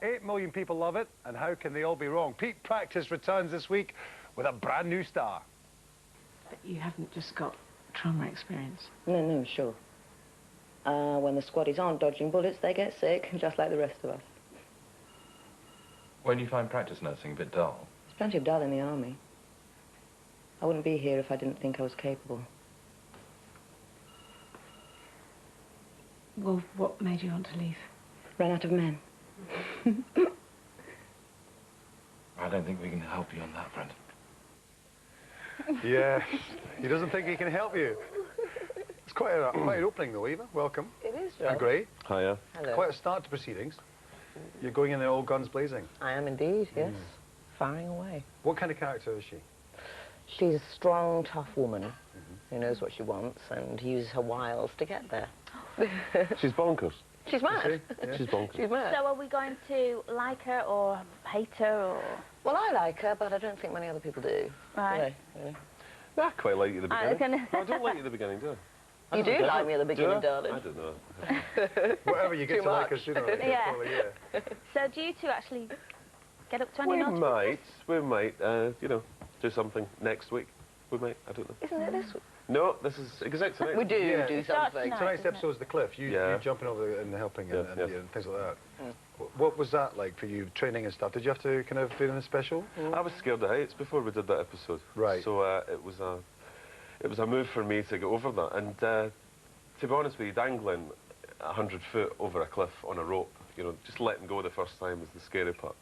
8 million people love it, and how can they all be wrong? Peak Practice returns this week with a brand new star. But you haven't just got trauma experience. No, sure. When the squaddies aren't dodging bullets, they get sick, just like the rest of us. When you find practice nursing a bit dull? There's plenty of dull in the army. I wouldn't be here if I didn't think I was capable. Well, what made you want to leave? Ran out of men. I don't think we can help you on that front. Yes, he doesn't think he can help you. It's quite an opening, though, Eva. Welcome. It is, Joe. Great. Hiya. Hello. Quite a start to proceedings. You're going in there all guns blazing. I am indeed, yes. Firing away. What kind of character is she? She's a strong, tough woman who knows what she wants and uses her wiles to get there. She's bonkers. She's mad. Yeah. She's bonkers. She's mad. So are we going to like her or hate her or...? Well, I like her, but I don't think many other people do. Right. Do they? Nah, I quite like you at the I was beginning. gonna- No, I don't like you at the beginning, do I? You do like me at the beginning, Do I? darling. I don't know. Whatever you get Too to like her much. sooner or later, Yeah. probably, yeah. So do you two actually get up to any We naughty might, you know, do something next week. We might, I don't know. Isn't it this week? No, this is exactly tonight. We do Yeah. do It starts something. tonight. Tonight's isn't it? episode's The Cliff. You jumping over and helping Yeah, and yeah. things like that. What was that like for you, training and stuff? Did you have to kind of do anything special? I was scared of heights before we did that episode. Right. So it was a move for me to get over that. And to be honest with you, dangling 100 foot over a cliff on a rope, you know, just letting go the first time was the scary part.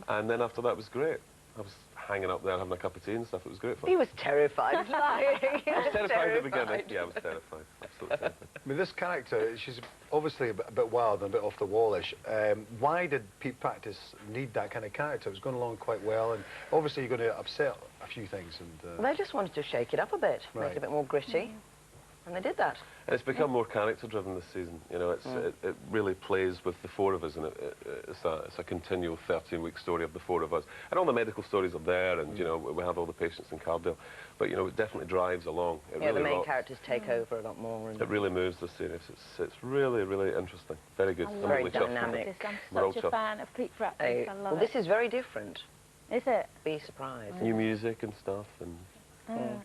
And then after that was great. I was hanging up there having a cup of tea and stuff. It was great fun. He was terrified. Lying. I was terrified at the beginning. Yeah, I was terrified. Absolutely terrified. I mean, this character, she's obviously a bit wild and a bit off the wallish. Why did Peak Practice need that kind of character? It was going along quite well, and obviously you're going to upset a few things. And They just wanted to shake it up a bit, make Right. it a bit more gritty. And they did that. And it's become more character-driven this season. You know, it really plays with the four of us, and it's a continual 13-week story of the four of us. And all the medical stories are there, and, you know, we have all the patients in Cardale. But, you know, it definitely drives along. It Yeah, really the main rocks. characters take over a lot more. And It really moves the series. It's really, really interesting. Very good. I'm Very really chuffed with it. dynamic. We're all I'm such a chuffed. fan of Peak Practice. I love well, it. this is very different. Is it? Be surprised. New music and stuff, and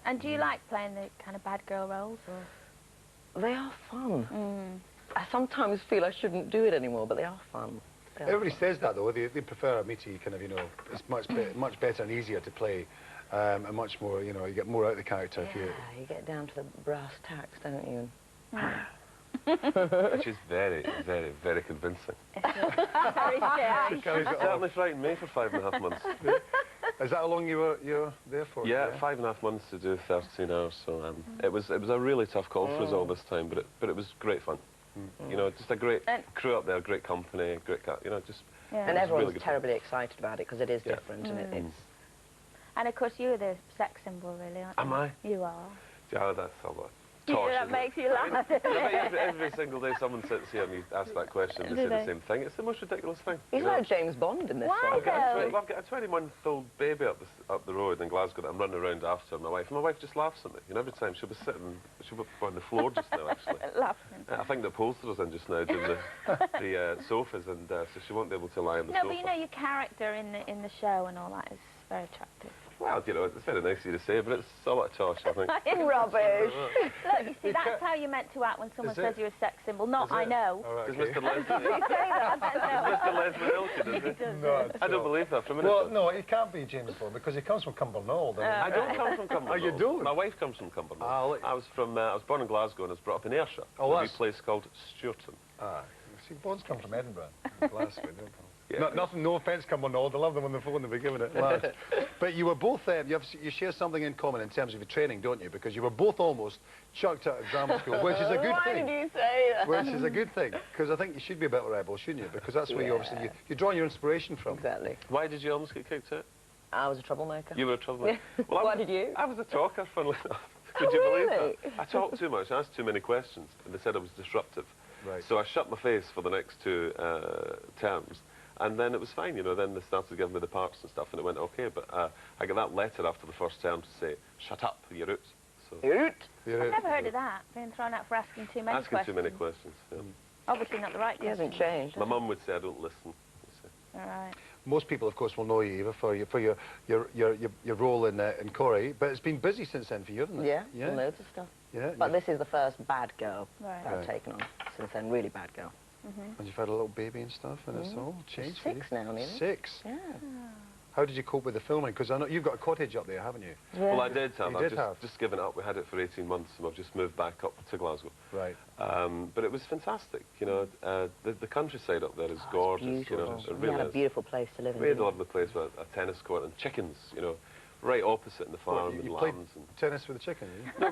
And do you like playing the kind of bad girl roles? Or? They are fun. I sometimes feel I shouldn't do it anymore, but they are fun. They are everybody fun. says that, though. They prefer a meaty kind of, you know, it's much better and easier to play, and much more, you know, you get more out of the character if you... Yeah, you get down to the brass tacks, don't you? which is very, very, very convincing. Very scary. Certainly frightened me for 5.5 months. Is that how long you were there for? Yeah, 5.5 months to do 13 hours. So it was a really tough call for us all this time, but it was great fun. You know, just a great crew up there, great company, you know, just. Yeah. And everyone's really good terribly excited about it because it is different and it's... And of course you're the sex symbol, really, aren't you? Am I? You are. Yeah, that's a lot. Yeah, Tosh, that isn't makes it? you laugh. Every single day someone sits here and you ask that question, they say the same thing. It's the most ridiculous thing. He's you know? like James Bond in this Why one. though? I've got a 21-month-old baby up the road in Glasgow that I'm running around after my wife. And my wife just laughs at me. You know, every time she'll be on the floor just now, actually. Laughing. I think the upholsterer's in just now doing the sofas, and so she won't be able to lie on the No, sofa. but you know your character in the show and all that is very attractive. Well, you know, it's very nice of you to say, but it's a lot of tosh, I think. Rubbish. Look, you see, that's how you're meant to act when someone says you're a sex symbol. Not I know. All right, Does okay. Mr. Leslie... You say that, Mr. Leslie Milton, is he? No, I don't believe that for a minute. Well, no, it can't be James Bond because he comes from Cumbernauld. I don't come from Cumbernauld. Oh, you don't? My wife comes from Cumbernauld. Ah, look. I was born in Glasgow and was brought up in Ayrshire. Oh, a wee that's- place called Stewarton. Ah, See, Bonds come from Edinburgh. Glasgow, don't they? Yeah. Nothing, no offence, Cumbernauld. I love them on the phone, they were giving it. Lads. But you were both, you share something in common in terms of your training, don't you? Because you were both almost chucked out of drama school, which is a good Why thing. did you say that? Which is a good thing, because I think you should be a bit of a rebel, shouldn't you? Because that's where you obviously, you draw your inspiration from. Exactly. Why did you almost get kicked out? I was a troublemaker. You were a troublemaker. Well, Why did you? I was a talker, funnily enough. Could Oh, you really? believe that? I talked too much, I asked too many questions, and they said I was disruptive. Right. So I shut my face for the next 2 terms, and then it was fine, you know, then they started giving me the parts and stuff, and it went okay, but I got that letter after the first term to say, shut up, you're out. So, Hoot. You're I've out. never heard of that, being thrown out for asking too many asking questions. too many questions, yeah. Obviously not the right He hasn't question. changed. My mum would say I don't listen. All right. Most people, of course, will know you, Eva, for your role in Corrie, but it's been busy since then for you, hasn't it? Yeah, loads of stuff. Yeah. But this is the first bad girl Right. that I've Right. taken on. Since then, really bad girl. And you've had a little baby and stuff, and it's all changed for you. 6 now, nearly. 6? Yeah. How did you cope with the filming? Because I know you've got a cottage up there, haven't you? Yeah. Well, I did have. You I've did have? just given it up. We had it for 18 months, and I've just moved back up to Glasgow. Right. But it was fantastic. You know, the countryside up there is gorgeous. You know, Beautiful. it We really had a is. beautiful place to live in. Really didn't we? lovely place with a tennis court and chickens. You know, right opposite in the farm What, with you played lambs. And tennis with the chicken, did no,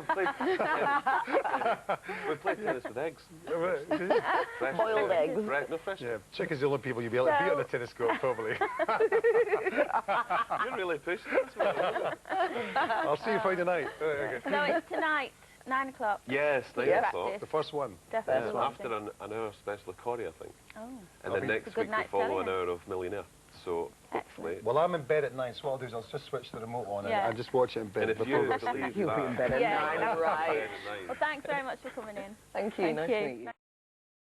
we played tennis with eggs. you? Right. Fresh Boiled chicken. eggs. No fresh. Yeah, chickens are the only people you'll be able to beat on the tennis court, probably. You're really pushing this one. I'll see you Friday night. Okay. So it's tonight, 9 o'clock. Yes, 9 Yeah. o'clock. The first one. Definitely Yeah, watching. after an hour special of Corrie, I think. Oh. And then be- next It's a good week we night follow an telling. hour of Millionaire. So hopefully. Well, I'm in bed at 9, so what I'll do is I'll just switch the remote on. Yeah. And just watch it in bed And if before you we sleep. believe You'll be in that, bed at Yeah. 9, right. Bed at 9. Well, thanks very much for coming in. Thank you, Thank nice you. to meet you.